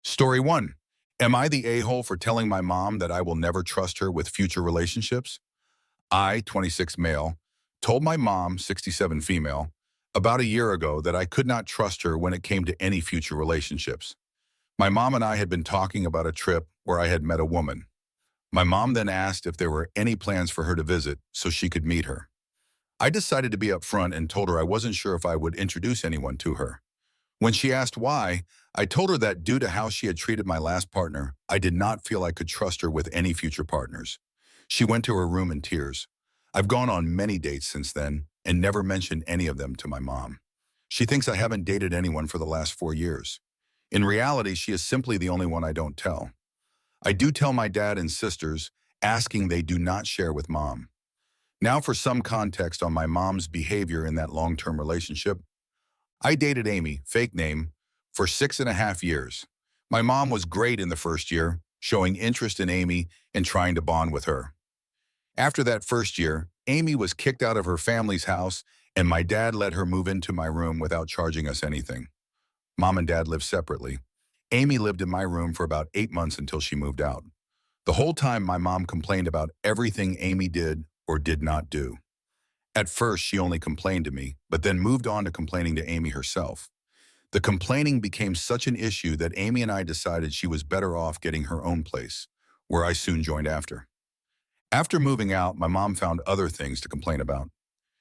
Story 1. Am I the a-hole for telling my mom that I will never trust her with future relationships? I, 26 male, told my mom, 67 female, about a year ago that I could not trust her when it came to any future relationships. My mom and I had been talking about a trip where I had met a woman. My mom then asked if there were any plans for her to visit so she could meet her. I decided to be upfront and told her I wasn't sure if I would introduce anyone to her. When she asked why, I told her that due to how she had treated my last partner, I did not feel I could trust her with any future partners. She went to her room in tears. I've gone on many dates since then and never mentioned any of them to my mom. She thinks I haven't dated anyone for the last 4 years. In reality, she is simply the only one I don't tell. I do tell my dad and sisters, asking they do not share with mom. Now for some context on my mom's behavior in that long-term relationship. I dated Amy, fake name, for 6.5 years. My mom was great in the first year, showing interest in Amy and trying to bond with her. After that first year, Amy was kicked out of her family's house and my dad let her move into my room without charging us anything. Mom and dad lived separately. Amy lived in my room for about 8 months until she moved out. The whole time my mom complained about everything Amy did or did not do. At first, she only complained to me, but then moved on to complaining to Amy herself. The complaining became such an issue that Amy and I decided she was better off getting her own place, where I soon joined after. After moving out, my mom found other things to complain about.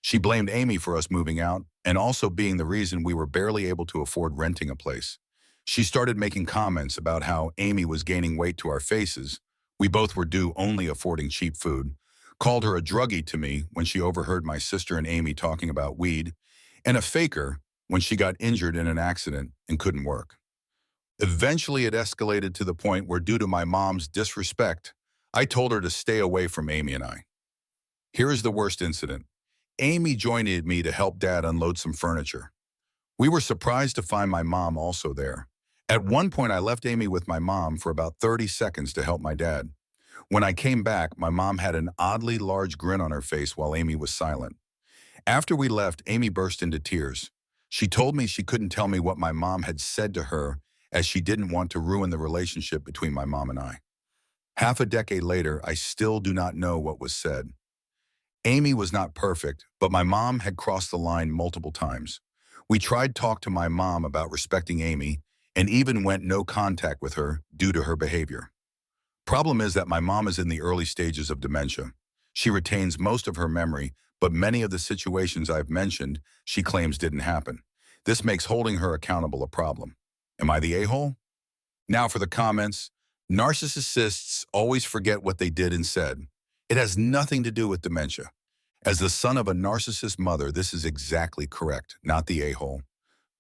She blamed Amy for us moving out and also being the reason we were barely able to afford renting a place. She started making comments about how Amy was gaining weight to our faces. We both were due only affording cheap food. Called her a druggie to me when she overheard my sister and Amy talking about weed, and a faker when she got injured in an accident and couldn't work. Eventually, it escalated to the point where, due to my mom's disrespect, I told her to stay away from Amy and I. Here is the worst incident. Amy joined me to help Dad unload some furniture. We were surprised to find my mom also there. At one point, I left Amy with my mom for about 30 seconds to help my dad. When I came back, my mom had an oddly large grin on her face while Amy was silent. After we left, Amy burst into tears. She told me she couldn't tell me what my mom had said to her as she didn't want to ruin the relationship between my mom and I. Half a decade later, I still do not know what was said. Amy was not perfect, but my mom had crossed the line multiple times. We tried to talk to my mom about respecting Amy and even went no contact with her due to her behavior. Problem is that my mom is in the early stages of dementia. She retains most of her memory, but many of the situations I've mentioned she claims didn't happen. This makes holding her accountable a problem. Am I the a-hole? Now for the comments. Narcissists always forget what they did and said. It has nothing to do with dementia. As the son of a narcissist mother, this is exactly correct, not the a-hole.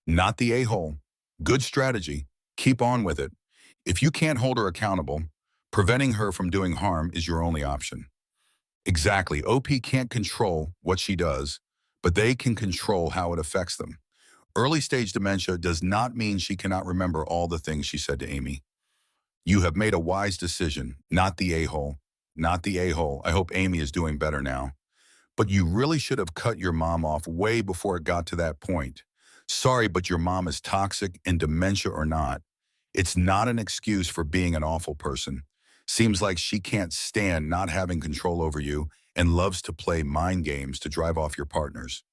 Not the a-hole. Good strategy. Keep on with it. If you can't hold her accountable, preventing her from doing harm is your only option. Exactly. OP can't control what she does, but they can control how it affects them. Early stage dementia does not mean she cannot remember all the things she said to Amy. You have made a wise decision, not the a-hole. Not the a-hole. I hope Amy is doing better now. But you really should have cut your mom off way before it got to that point. Sorry, but your mom is toxic, and dementia or not, it's not an excuse for being an awful person. Seems like she can't stand not having control over you and loves to play mind games to drive off your partners.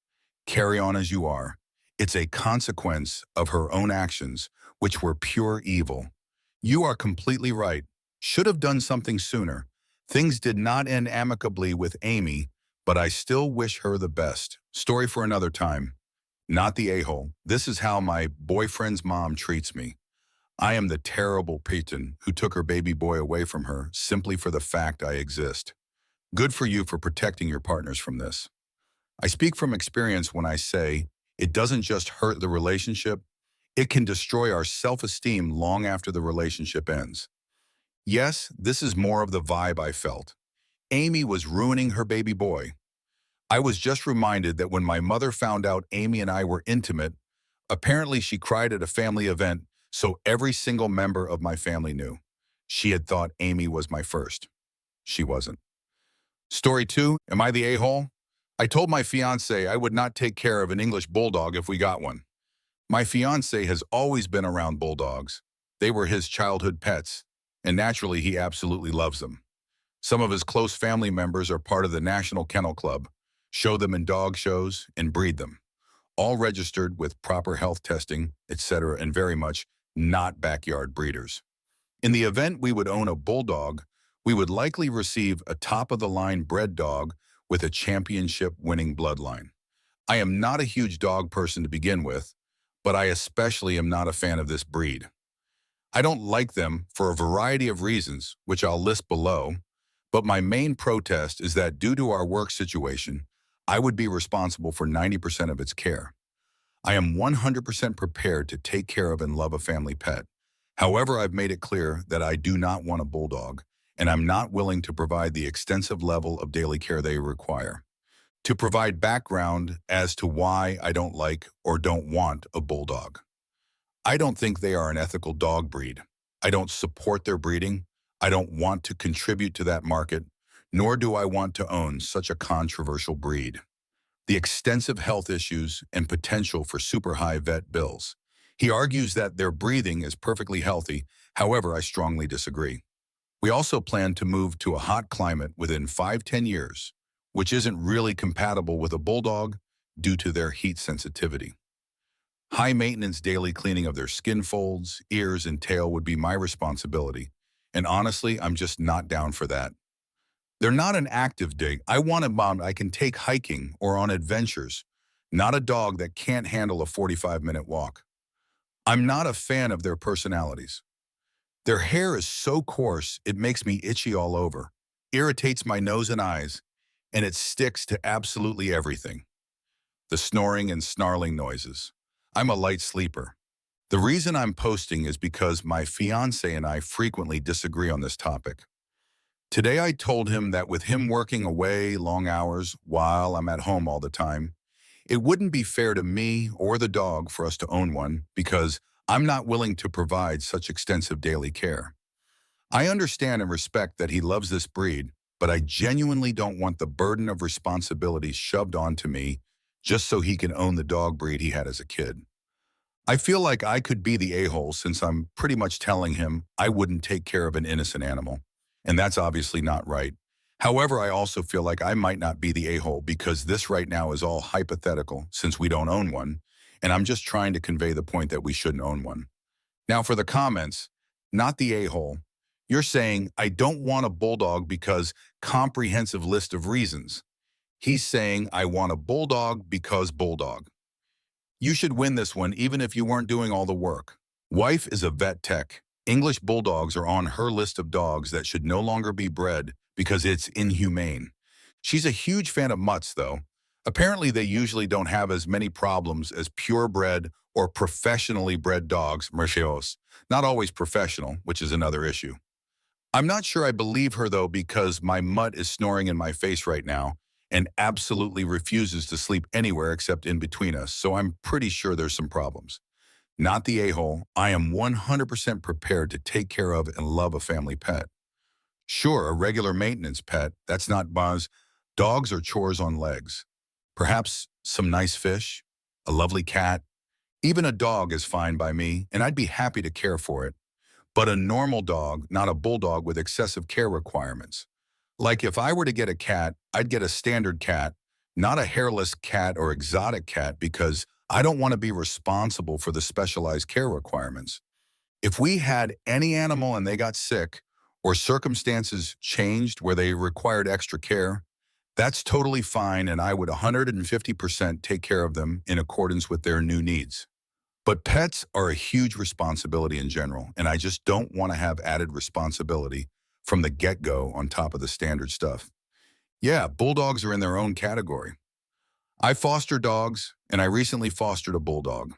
Carry on as you are. It's a consequence of her own actions, which were pure evil. You are completely right. Should have done something sooner. Things did not end amicably with Amy, but I still wish her the best. Story for another time. Not the a-hole. This is how my boyfriend's mom treats me. I am the terrible Peyton who took her baby boy away from her simply for the fact I exist. Good for you for protecting your partners from this. I speak from experience when I say it doesn't just hurt the relationship, it can destroy our self-esteem long after the relationship ends. Yes, this is more of the vibe I felt. Amy was ruining her baby boy. I was just reminded that when my mother found out Amy and I were intimate, apparently she cried at a family event, so every single member of my family knew. She had thought Amy was my first. She wasn't. Story 2, am I the a-hole? I told my fiancé I would not take care of an English bulldog if we got one. My fiancé has always been around bulldogs. They were his childhood pets, and naturally he absolutely loves them. Some of his close family members are part of the National Kennel Club, show them in dog shows, and breed them, all registered with proper health testing, etc., and very much not backyard breeders. In the event we would own a bulldog, we would likely receive a top-of-the-line bred dog with a championship-winning bloodline. I am not a huge dog person to begin with, but I especially am not a fan of this breed. I don't like them for a variety of reasons, which I'll list below, but my main protest is that due to our work situation, I would be responsible for 90% of its care. I am 100% prepared to take care of and love a family pet. However, I've made it clear that I do not want a bulldog, and I'm not willing to provide the extensive level of daily care they require. To provide background as to why I don't like or don't want a bulldog. I don't think they are an ethical dog breed. I don't support their breeding. I don't want to contribute to that market, nor do I want to own such a controversial breed. The extensive health issues and potential for super high vet bills. He argues that their breathing is perfectly healthy. However, I strongly disagree. We also plan to move to a hot climate within 5–10 years, which isn't really compatible with a bulldog due to their heat sensitivity. High maintenance daily cleaning of their skin folds, ears, and tail would be my responsibility, and honestly, I'm just not down for that. They're not an active dog. I want a mom I can take hiking or on adventures, not a dog that can't handle a 45-minute walk. I'm not a fan of their personalities. Their hair is so coarse it makes me itchy all over, irritates my nose and eyes, and it sticks to absolutely everything. The snoring and snarling noises. I'm a light sleeper. The reason I'm posting is because my fiancé and I frequently disagree on this topic. Today I told him that with him working away long hours while I'm at home all the time, it wouldn't be fair to me or the dog for us to own one because I'm not willing to provide such extensive daily care. I understand and respect that he loves this breed, but I genuinely don't want the burden of responsibility shoved onto me just so he can own the dog breed he had as a kid. I feel like I could be the a-hole since I'm pretty much telling him I wouldn't take care of an innocent animal, and that's obviously not right. However, I also feel like I might not be the a-hole because this right now is all hypothetical since we don't own one, and I'm just trying to convey the point that we shouldn't own one. Now for the comments, not the a-hole. You're saying, I don't want a bulldog because comprehensive list of reasons. He's saying, I want a bulldog because bulldog. You should win this one even if you weren't doing all the work. Wife is a vet tech. English bulldogs are on her list of dogs that should no longer be bred because it's inhumane. She's a huge fan of mutts, though. Apparently, they usually don't have as many problems as purebred or professionally bred dogs, mercios. Not always professional, which is another issue. I'm not sure I believe her, though, because my mutt is snoring in my face right now and absolutely refuses to sleep anywhere except in between us, so I'm pretty sure there's some problems. Not the a-hole, I am 100% prepared to take care of and love a family pet. Sure, a regular maintenance pet, that's not buzz. Dogs are chores on legs. Perhaps some nice fish, a lovely cat. Even a dog is fine by me, and I'd be happy to care for it. But a normal dog, not a bulldog with excessive care requirements. Like if I were to get a cat, I'd get a standard cat, not a hairless cat or exotic cat because I don't want to be responsible for the specialized care requirements. If we had any animal and they got sick or circumstances changed where they required extra care, that's totally fine and I would 150% take care of them in accordance with their new needs. But pets are a huge responsibility in general, and I just don't want to have added responsibility from the get-go on top of the standard stuff. Yeah, bulldogs are in their own category. I foster dogs, and I recently fostered a bulldog.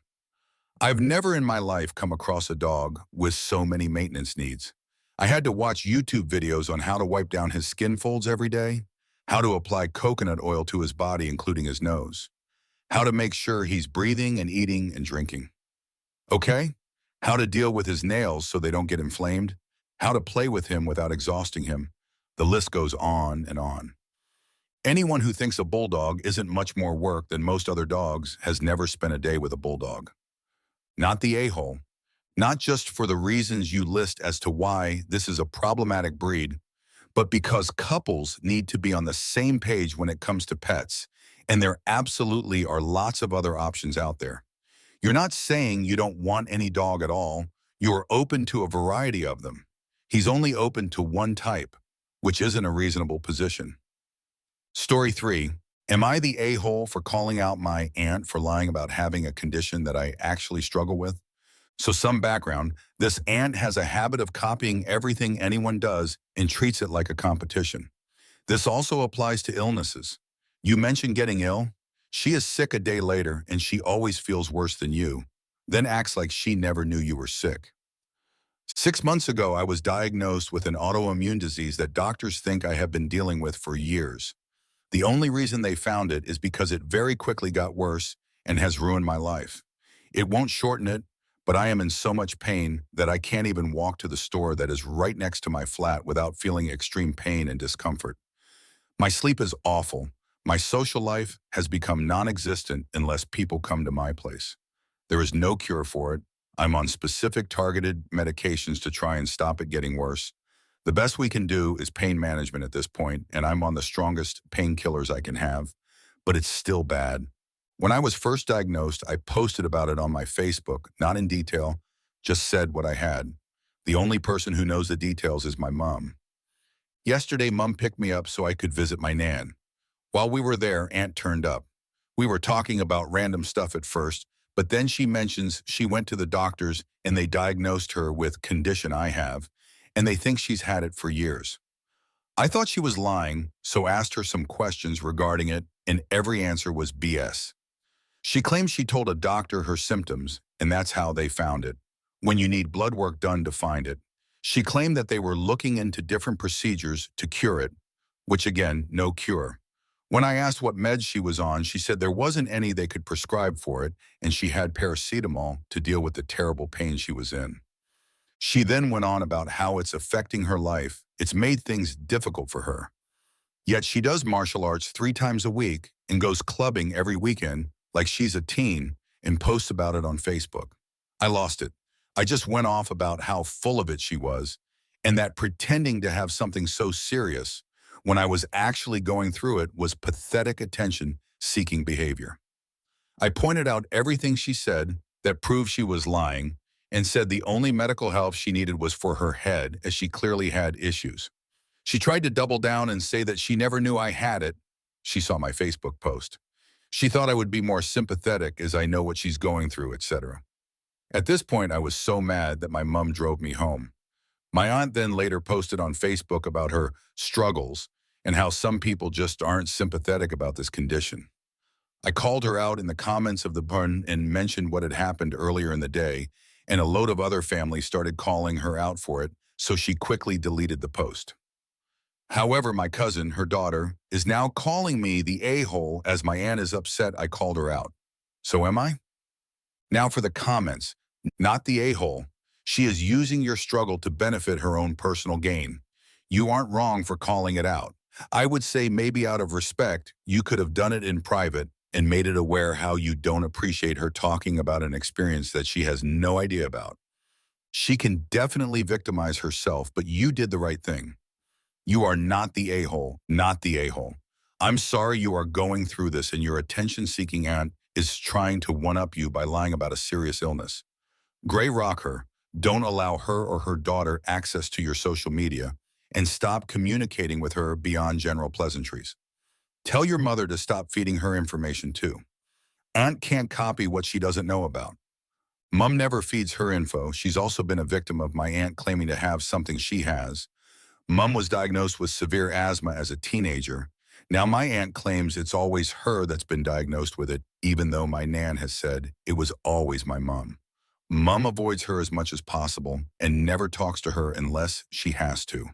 I've never in my life come across a dog with so many maintenance needs. I had to watch YouTube videos on how to wipe down his skin folds every day, how to apply coconut oil to his body, including his nose, how to make sure he's breathing and eating and drinking. Okay? How to deal with his nails so they don't get inflamed, how to play with him without exhausting him. The list goes on and on. Anyone who thinks a bulldog isn't much more work than most other dogs has never spent a day with a bulldog. Not the a-hole, Not just for the reasons you list as to why this is a problematic breed, but because couples need to be on the same page when it comes to pets, and there absolutely are lots of other options out there. You're not saying you don't want any dog at all. You're open to a variety of them. He's only open to one type, which isn't a reasonable position. Story 3. Am I the a-hole for calling out my aunt for lying about having a condition that I actually struggle with? So some background, this aunt has a habit of copying everything anyone does and treats it like a competition. This also applies to illnesses. You mentioned getting ill. She is sick a day later and she always feels worse than you, then acts like she never knew you were sick. 6 months ago, I was diagnosed with an autoimmune disease that doctors think I have been dealing with for years. The only reason they found it is because it very quickly got worse and has ruined my life. It won't shorten it, but I am in so much pain that I can't even walk to the store that is right next to my flat without feeling extreme pain and discomfort. My sleep is awful. My social life has become non-existent unless people come to my place. There is no cure for it. I'm on specific targeted medications to try and stop it getting worse. The best we can do is pain management at this point, and I'm on the strongest painkillers I can have, but it's still bad. When I was first diagnosed, I posted about it on my Facebook, not in detail, just said what I had. The only person who knows the details is my mom. Yesterday, Mom picked me up so I could visit my nan. While we were there, Aunt turned up. We were talking about random stuff at first, but then she mentions she went to the doctors and they diagnosed her with condition I have, and they think she's had it for years. I thought she was lying, so asked her some questions regarding it, and every answer was BS. She claims she told a doctor her symptoms, and that's how they found it, when you need blood work done to find it. She claimed that they were looking into different procedures to cure it, which again, no cure. When I asked what meds she was on, she said there wasn't any they could prescribe for it, and she had paracetamol to deal with the terrible pain she was in. She then went on about how it's affecting her life. It's made things difficult for her. Yet she does martial arts 3 times a week and goes clubbing every weekend like she's a teen and posts about it on Facebook. I lost it. I just went off about how full of it she was, and that pretending to have something so serious when I was actually going through it was pathetic attention-seeking behavior. I pointed out everything she said that proved she was lying and said the only medical help she needed was for her head, as she clearly had issues. She tried to double down and say that she never knew I had it. She saw my Facebook post. She thought I would be more sympathetic as I know what she's going through, etc. At this point, I was so mad that my mom drove me home. My aunt then later posted on Facebook about her struggles and how some people just aren't sympathetic about this condition. I called her out in the comments of the pun and mentioned what had happened earlier in the day, and a load of other families started calling her out for it, so she quickly deleted the post. However, my cousin, her daughter, is now calling me the a-hole as my aunt is upset I called her out. So am I? Now for the comments, not the a-hole. She is using your struggle to benefit her own personal gain. You aren't wrong for calling it out. I would say maybe out of respect, you could have done it in private and made it aware how you don't appreciate her talking about an experience that she has no idea about. She can definitely victimize herself, but you did the right thing. You are not the a-hole, not the a-hole. I'm sorry you are going through this and your attention-seeking aunt is trying to one-up you by lying about a serious illness. Gray rock her. Don't allow her or her daughter access to your social media, and stop communicating with her beyond general pleasantries. Tell your mother to stop feeding her information too. Aunt can't copy what she doesn't know about. Mom never feeds her info. She's also been a victim of my aunt claiming to have something she has. Mom was diagnosed with severe asthma as a teenager. Now my aunt claims it's always her that's been diagnosed with it, even though my nan has said it was always my mom. Mom avoids her as much as possible and never talks to her unless she has to.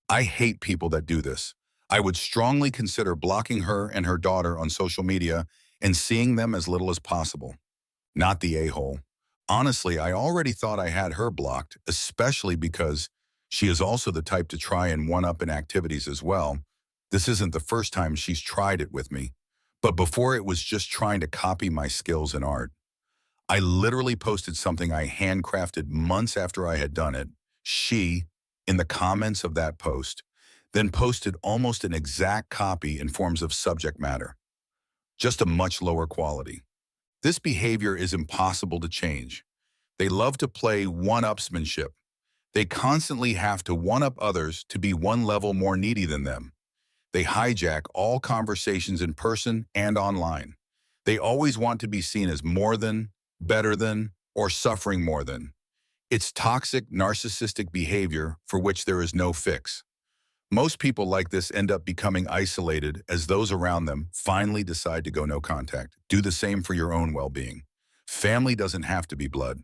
I hate people that do this. I would strongly consider blocking her and her daughter on social media and seeing them as little as possible. Not the a-hole. Honestly, I already thought I had her blocked, especially because she is also the type to try and one-up in activities as well. This isn't the first time she's tried it with me, but before it was just trying to copy my skills in art. I literally posted something I handcrafted months after I had done it. She, in the comments of that post, then posted almost an exact copy in forms of subject matter, just a much lower quality. This behavior is impossible to change. They love to play one-upsmanship. They constantly have to one-up others to be one level more needy than them. They hijack all conversations in person and online. They always want to be seen as more than, better than, or suffering more than. It's toxic, narcissistic behavior for which there is no fix. Most people like this end up becoming isolated as those around them finally decide to go no contact. Do the same for your own well-being. Family doesn't have to be blood.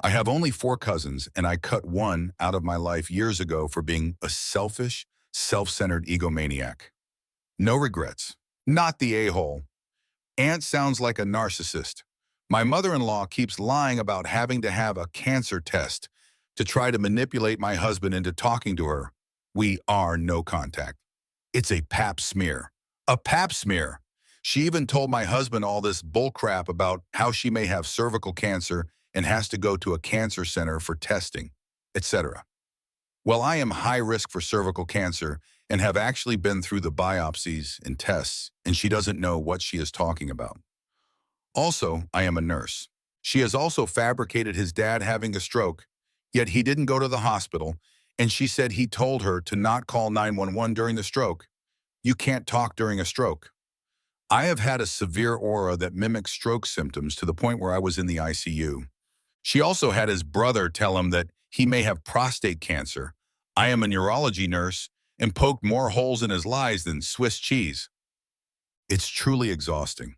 I have only 4 cousins, and I cut one out of my life years ago for being a selfish, self-centered egomaniac. No regrets. Not the a-hole. Aunt sounds like a narcissist. My mother-in-law keeps lying about having to have a cancer test to try to manipulate my husband into talking to her. We are no contact. It's a pap smear. A pap smear. She even told my husband all this bullcrap about how she may have cervical cancer and has to go to a cancer center for testing, etc. Well, I am high risk for cervical cancer and have actually been through the biopsies and tests, and she doesn't know what she is talking about. Also, I am a nurse. She has also fabricated his dad having a stroke, yet he didn't go to the hospital, and she said he told her to not call 911 during the stroke. You can't talk during a stroke. I have had a severe aura that mimics stroke symptoms to the point where I was in the ICU. She also had his brother tell him that he may have prostate cancer. I am a neurology nurse and poked more holes in his lies than Swiss cheese. It's truly exhausting.